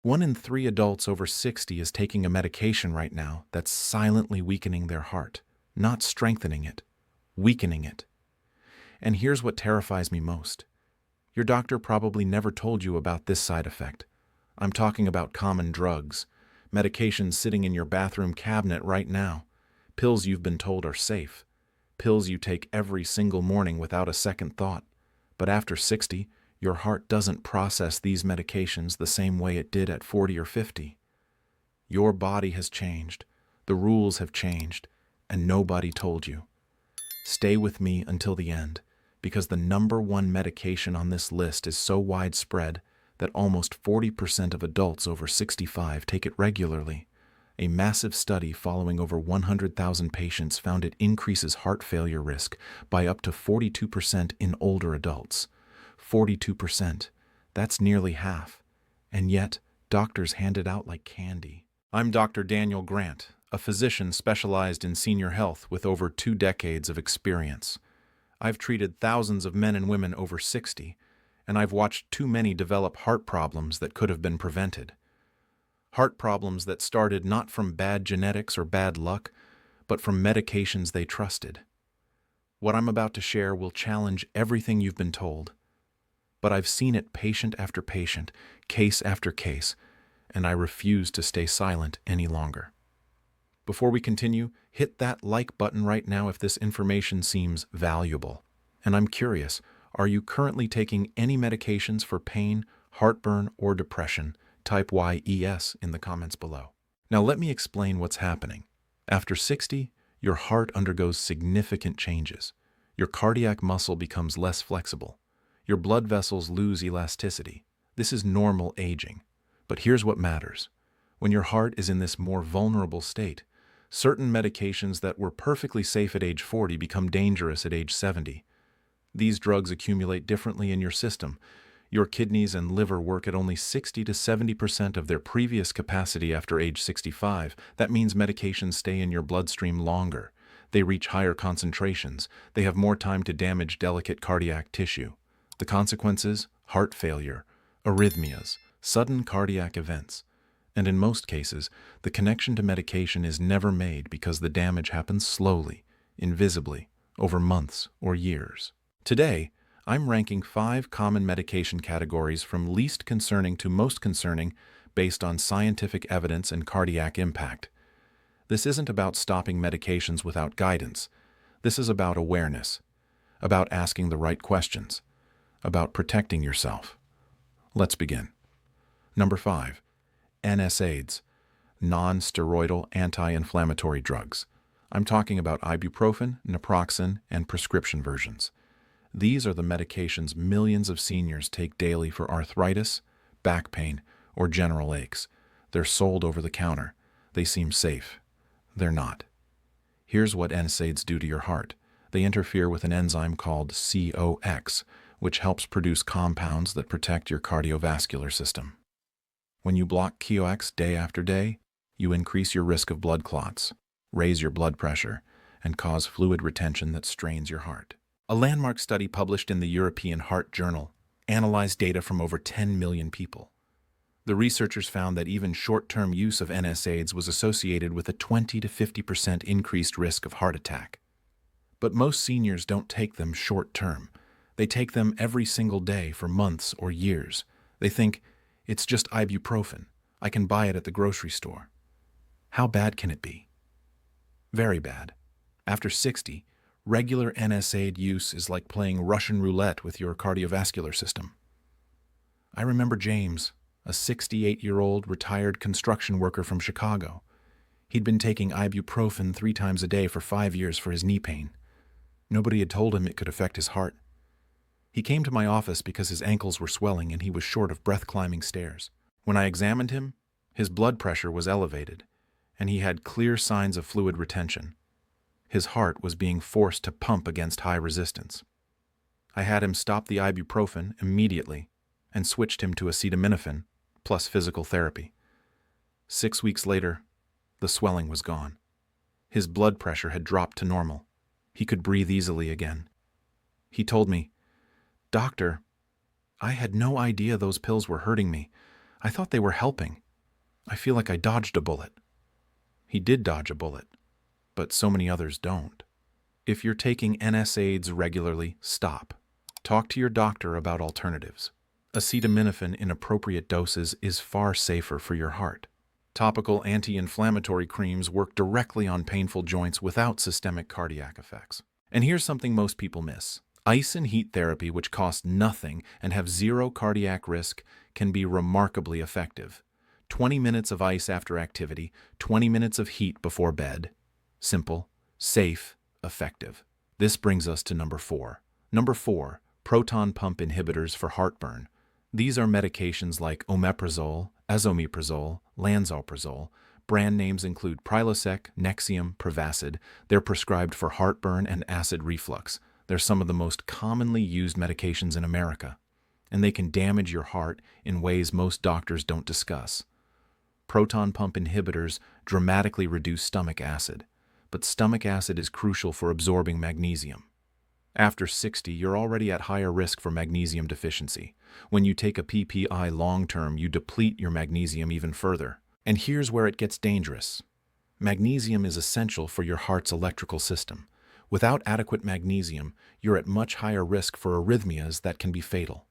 1 in 3 adults over 60 is taking a medication right now that's silently weakening their heart, not strengthening it, weakening it. And here's what terrifies me most. Your doctor probably never told you about this side effect. I'm talking about common drugs, medications sitting in your bathroom cabinet right now, pills you've been told are safe, pills you take every single morning without a second thought. But after 60, your heart doesn't process these medications the same way it did at 40 or 50. Your body has changed, the rules have changed, and nobody told you. Stay with me until the end, because the number one medication on this list is so widespread that almost 40% of adults over 65 take it regularly. A massive study following over 100,000 patients found it increases heart failure risk by up to 42% in older adults. 42%. That's nearly half. And yet, doctors hand it out like candy. I'm Dr. Daniel Grant, a physician specialized in senior health with over 2 decades of experience. I've treated thousands of men and women over 60, and I've watched too many develop heart problems that could have been prevented. Heart problems that started not from bad genetics or bad luck, but from medications they trusted. What I'm about to share will challenge everything you've been told, but I've seen it patient after patient, case after case, and I refuse to stay silent any longer. Before we continue, hit that like button right now if this information seems valuable. And I'm curious, are you currently taking any medications for pain, heartburn, or depression? Type YES in the comments below. Now let me explain what's happening. After 60, your heart undergoes significant changes. Your cardiac muscle becomes less flexible. Your blood vessels lose elasticity. This is normal aging. But here's what matters. When your heart is in this more vulnerable state, certain medications that were perfectly safe at age 40 become dangerous at age 70. These drugs accumulate differently in your system. Your kidneys and liver work at only 60 to 70% of their previous capacity after age 65. That means medications stay in your bloodstream longer. They reach higher concentrations. They have more time to damage delicate cardiac tissue. The consequences? Heart failure, arrhythmias, sudden cardiac events. And in most cases, the connection to medication is never made because the damage happens slowly, invisibly, over months or years. Today, I'm ranking 5 common medication categories from least concerning to most concerning based on scientific evidence and cardiac impact. This isn't about stopping medications without guidance. This is about awareness, about asking the right questions, about protecting yourself. Let's begin. Number 5. NSAIDs, non-steroidal anti-inflammatory drugs. I'm talking about ibuprofen, naproxen, and prescription versions. These are the medications millions of seniors take daily for arthritis, back pain, or general aches. They're sold over the counter. They seem safe. They're not. Here's what NSAIDs do to your heart. They interfere with an enzyme called COX, which helps produce compounds that protect your cardiovascular system. When you block COX day after day, you increase your risk of blood clots, raise your blood pressure, and cause fluid retention that strains your heart. A landmark study published in the European Heart Journal analyzed data from over 10 million people. The researchers found that even short-term use of NSAIDs was associated with a 20 to 50% increased risk of heart attack. But most seniors don't take them short-term. They take them every single day for months or years. They think, it's just ibuprofen. I can buy it at the grocery store. How bad can it be? Very bad. After 60, regular NSAID use is like playing Russian roulette with your cardiovascular system. I remember James, a 68-year-old retired construction worker from Chicago. He'd been taking ibuprofen 3 times a day for 5 years for his knee pain. Nobody had told him it could affect his heart. He came to my office because his ankles were swelling and he was short of breath climbing stairs. When I examined him, his blood pressure was elevated, and he had clear signs of fluid retention. His heart was being forced to pump against high resistance. I had him stop the ibuprofen immediately and switched him to acetaminophen plus physical therapy. 6 weeks later, the swelling was gone. His blood pressure had dropped to normal. He could breathe easily again. He told me, "Doctor, I had no idea those pills were hurting me. I thought they were helping. I feel like I dodged a bullet." He did dodge a bullet, but so many others don't. If you're taking NSAIDs regularly, stop. Talk to your doctor about alternatives. Acetaminophen in appropriate doses is far safer for your heart. Topical anti-inflammatory creams work directly on painful joints without systemic cardiac effects. And here's something most people miss. Ice and heat therapy, which cost nothing and have zero cardiac risk, can be remarkably effective. 20 minutes of ice after activity, 20 minutes of heat before bed. Simple, safe, effective. This brings us to number 4. Number 4, proton pump inhibitors for heartburn. These are medications like omeprazole, esomeprazole, lansoprazole. Brand names include Prilosec, Nexium, Prevacid. They're prescribed for heartburn and acid reflux. They're some of the most commonly used medications in America, and they can damage your heart in ways most doctors don't discuss. Proton pump inhibitors dramatically reduce stomach acid, but stomach acid is crucial for absorbing magnesium. After 60, you're already at higher risk for magnesium deficiency. When you take a PPI long-term, you deplete your magnesium even further. And here's where it gets dangerous. Magnesium is essential for your heart's electrical system. Without adequate magnesium, you're at much higher risk for arrhythmias that can be fatal.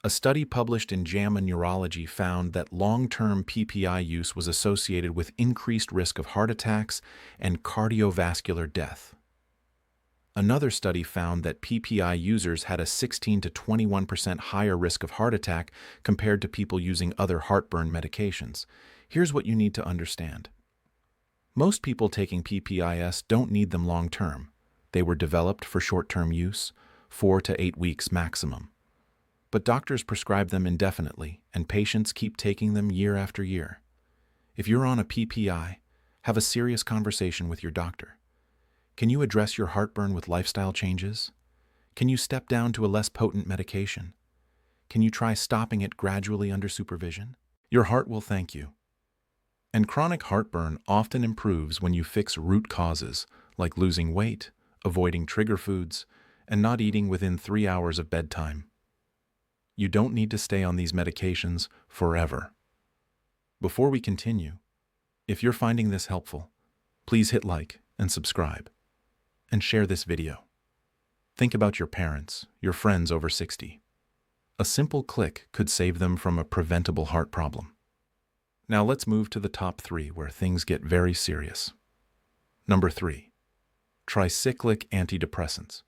A study published in JAMA Neurology found that long-term PPI use was associated with increased risk of heart attacks and cardiovascular death. Another study found that PPI users had a 16 to 21% higher risk of heart attack compared to people using other heartburn medications. Here's what you need to understand. Most people taking PPIs don't need them long-term. They were developed for short-term use, 4 to 8 weeks maximum. But doctors prescribe them indefinitely, and patients keep taking them year after year. If you're on a PPI, have a serious conversation with your doctor. Can you address your heartburn with lifestyle changes? Can you step down to a less potent medication? Can you try stopping it gradually under supervision? Your heart will thank you. And chronic heartburn often improves when you fix root causes, like losing weight, avoiding trigger foods, and not eating within 3 hours of bedtime. You don't need to stay on these medications forever. Before we continue, if you're finding this helpful, please hit like and subscribe, and share this video. Think about your parents, your friends over 60. A simple click could save them from a preventable heart problem. Now let's move to the top 3 where things get very serious. Number 3, tricyclic antidepressants.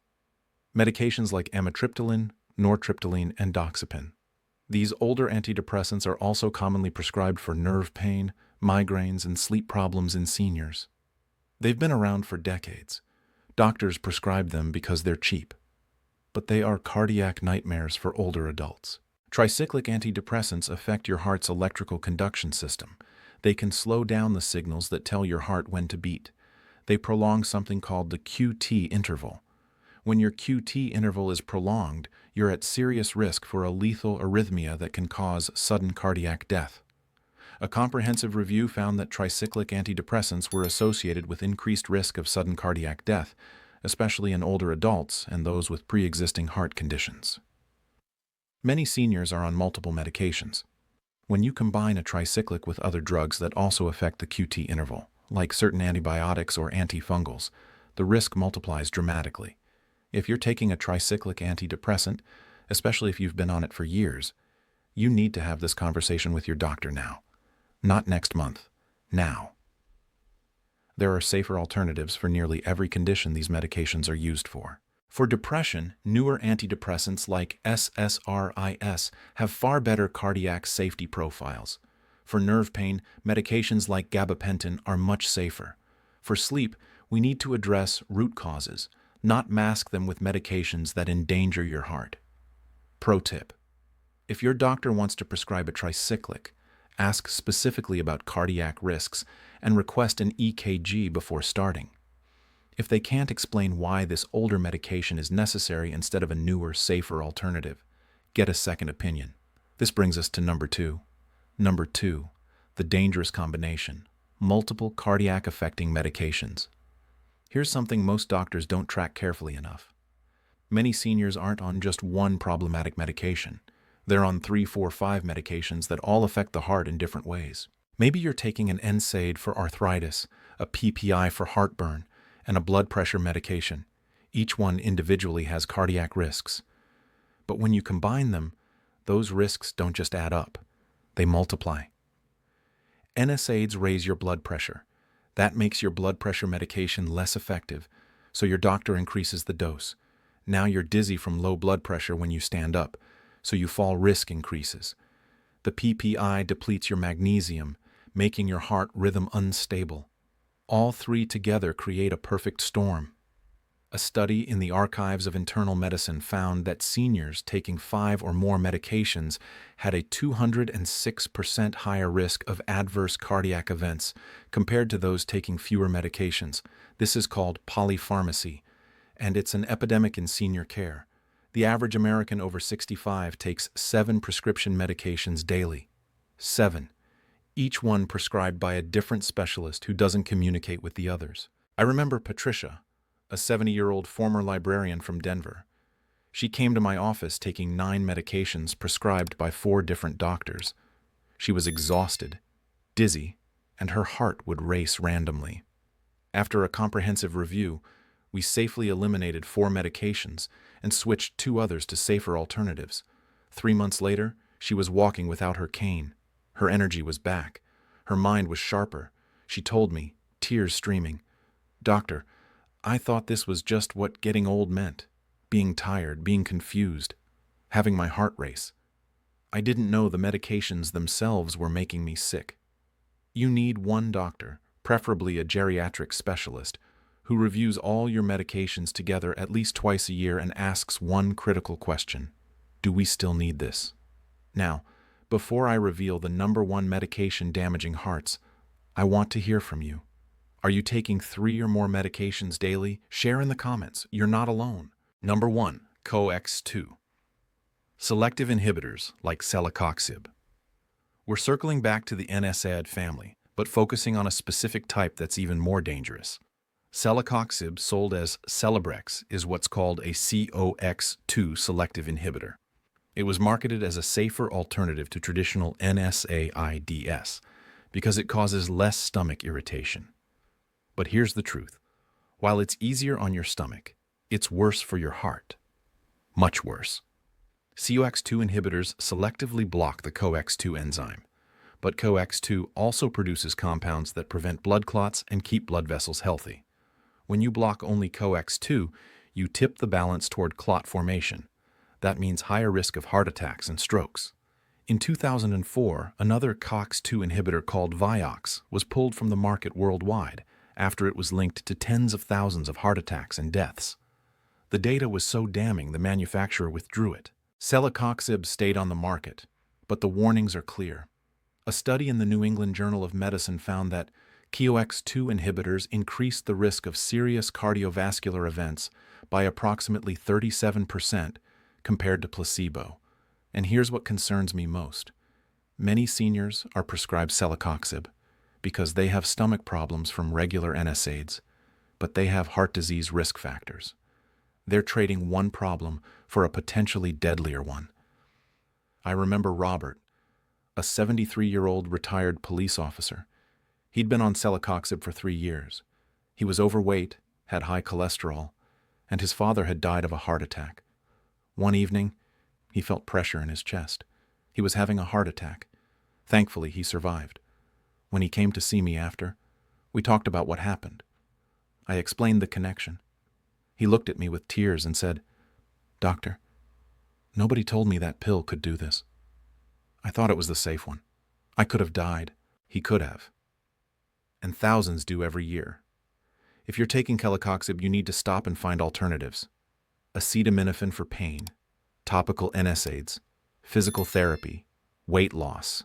Medications like amitriptyline, nortriptyline, and doxepin. These older antidepressants are also commonly prescribed for nerve pain, migraines, and sleep problems in seniors. They've been around for decades. Doctors prescribe them because they're cheap, but they are cardiac nightmares for older adults. Tricyclic antidepressants affect your heart's electrical conduction system. They can slow down the signals that tell your heart when to beat. They prolong something called the QT interval. When your QT interval is prolonged, you're at serious risk for a lethal arrhythmia that can cause sudden cardiac death. A comprehensive review found that tricyclic antidepressants were associated with increased risk of sudden cardiac death, especially in older adults and those with pre-existing heart conditions. Many seniors are on multiple medications. When you combine a tricyclic with other drugs that also affect the QT interval, like certain antibiotics or antifungals, the risk multiplies dramatically. If you're taking a tricyclic antidepressant, especially if you've been on it for years, you need to have this conversation with your doctor now. Not next month. Now. There are safer alternatives for nearly every condition these medications are used for. For depression, newer antidepressants like SSRIs have far better cardiac safety profiles. For nerve pain, medications like gabapentin are much safer. For sleep, we need to address root causes, not mask them with medications that endanger your heart. Pro tip: if your doctor wants to prescribe a tricyclic, ask specifically about cardiac risks and request an EKG before starting. If they can't explain why this older medication is necessary instead of a newer, safer alternative, get a second opinion. This brings us to number 2. Number 2, the dangerous combination: multiple cardiac-affecting medications. Here's something most doctors don't track carefully enough. Many seniors aren't on just one problematic medication. They're on 3, 4, 5 medications that all affect the heart in different ways. Maybe you're taking an NSAID for arthritis, a PPI for heartburn, and a blood pressure medication. Each one individually has cardiac risks. But when you combine them, those risks don't just add up. They multiply. NSAIDs raise your blood pressure. That makes your blood pressure medication less effective, so your doctor increases the dose. Now you're dizzy from low blood pressure when you stand up, so your fall risk increases. The PPI depletes your magnesium, making your heart rhythm unstable. All three together create a perfect storm. A study in the Archives of Internal Medicine found that seniors taking 5 or more medications had a 206% higher risk of adverse cardiac events compared to those taking fewer medications. This is called polypharmacy, and it's an epidemic in senior care. The average American over 65 takes 7 prescription medications daily. 7. Each one prescribed by a different specialist who doesn't communicate with the others. I remember Patricia, a 70-year-old former librarian from Denver. She came to my office taking 9 medications prescribed by 4 different doctors. She was exhausted, dizzy, and her heart would race randomly. After a comprehensive review, we safely eliminated 4 medications and switched 2 others to safer alternatives. 3 months later, she was walking without her cane. Her energy was back. Her mind was sharper. She told me, tears streaming, "Doctor, I thought this was just what getting old meant. Being tired, being confused, having my heart race. I didn't know the medications themselves were making me sick." You need one doctor, preferably a geriatric specialist, who reviews all your medications together at least twice a year and asks one critical question: do we still need this? Now, before I reveal the #1 medication damaging hearts, I want to hear from you. Are you taking 3 or more medications daily? Share in the comments. You're not alone. Number 1, COX-2. Selective inhibitors like celecoxib. We're circling back to the NSAID family, but focusing on a specific type that's even more dangerous. Celecoxib, sold as Celebrex, is what's called a COX-2 selective inhibitor. It was marketed as a safer alternative to traditional NSAIDs because it causes less stomach irritation. But here's the truth. While it's easier on your stomach, it's worse for your heart. Much worse. COX-2 inhibitors selectively block the COX-2 enzyme, but COX-2 also produces compounds that prevent blood clots and keep blood vessels healthy. When you block only COX-2, you tip the balance toward clot formation. That means higher risk of heart attacks and strokes. In 2004, another COX-2 inhibitor called Vioxx was pulled from the market worldwide after it was linked to tens of thousands of heart attacks and deaths. The data was so damning the manufacturer withdrew it. Celecoxib stayed on the market, but the warnings are clear. A study in the New England Journal of Medicine found that COX-2 inhibitors increased the risk of serious cardiovascular events by approximately 37% compared to placebo. And here's what concerns me most. Many seniors are prescribed celecoxib because they have stomach problems from regular NSAIDs, but they have heart disease risk factors. They're trading one problem for a potentially deadlier one. I remember Robert, a 73-year-old retired police officer. He'd been on celecoxib for 3 years. He was overweight, had high cholesterol, and his father had died of a heart attack. One evening, he felt pressure in his chest. He was having a heart attack. Thankfully, he survived. When he came to see me after, we talked about what happened. I explained the connection. He looked at me with tears and said, "Doctor, nobody told me that pill could do this. I thought it was the safe one. I could have died. He could have. And thousands do every year. If you're taking celecoxib, you need to stop and find alternatives. Acetaminophen for pain, topical NSAIDs, physical therapy, weight loss,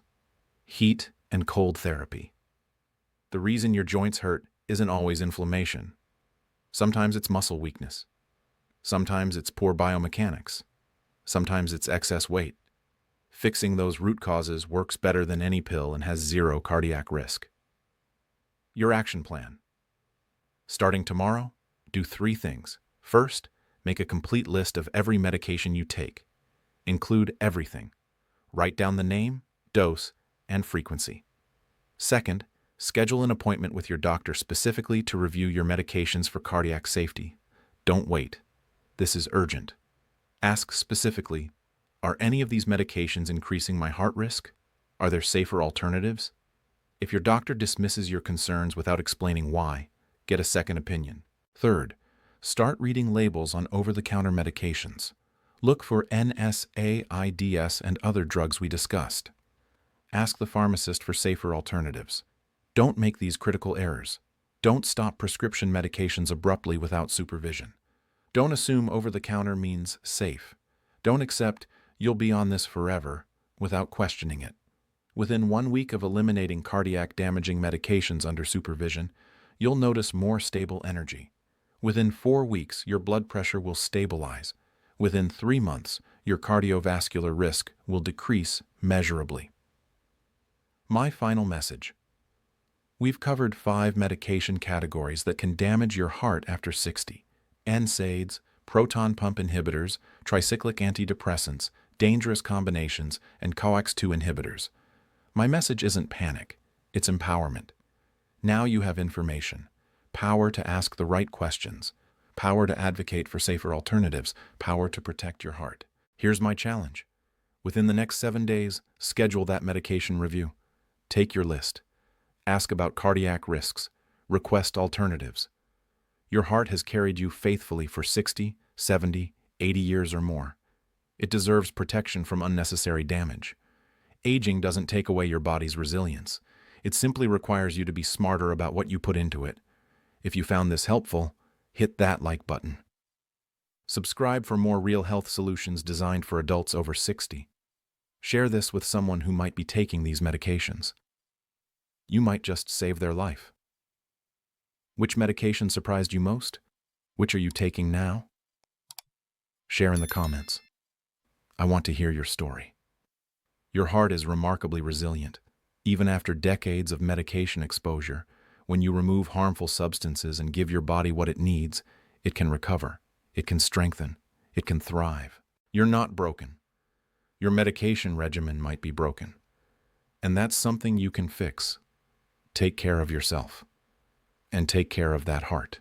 heat and cold therapy. The reason your joints hurt isn't always inflammation. Sometimes it's muscle weakness. Sometimes it's poor biomechanics. Sometimes it's excess weight. Fixing those root causes works better than any pill and has 0 cardiac risk. Your action plan. Starting tomorrow, do 3 things. First, make a complete list of every medication you take. Include everything. Write down the name, dose, and frequency. Second, schedule an appointment with your doctor specifically to review your medications for cardiac safety. Don't wait. This is urgent. Ask specifically, are any of these medications increasing my heart risk? Are there safer alternatives? If your doctor dismisses your concerns without explaining why, get a second opinion. Third, start reading labels on over-the-counter medications. Look for NSAIDs and other drugs we discussed. Ask the pharmacist for safer alternatives. Don't make these critical errors. Don't stop prescription medications abruptly without supervision. Don't assume over-the-counter means safe. Don't accept you'll be on this forever without questioning it. Within 1 week of eliminating cardiac-damaging medications under supervision, you'll notice more stable energy. Within 4 weeks, your blood pressure will stabilize. Within 3 months, your cardiovascular risk will decrease measurably. My final message. We've covered 5 medication categories that can damage your heart after 60. NSAIDs, proton pump inhibitors, tricyclic antidepressants, dangerous combinations, and COX-2 inhibitors. My message isn't panic, it's empowerment. Now you have information, power to ask the right questions, power to advocate for safer alternatives, power to protect your heart. Here's my challenge. Within the next 7 days, schedule that medication review. Take your list. Ask about cardiac risks. Request alternatives. Your heart has carried you faithfully for 60, 70, 80 years or more. It deserves protection from unnecessary damage. Aging doesn't take away your body's resilience. It simply requires you to be smarter about what you put into it. If you found this helpful, hit that like button. Subscribe for more real health solutions designed for adults over 60. Share this with someone who might be taking these medications. You might just save their life. Which medication surprised you most? Which are you taking now? Share in the comments. I want to hear your story. Your heart is remarkably resilient. Even after decades of medication exposure, when you remove harmful substances and give your body what it needs, it can recover, it can strengthen, it can thrive. You're not broken. Your medication regimen might be broken. And that's something you can fix. Take care of yourself. And take care of that heart.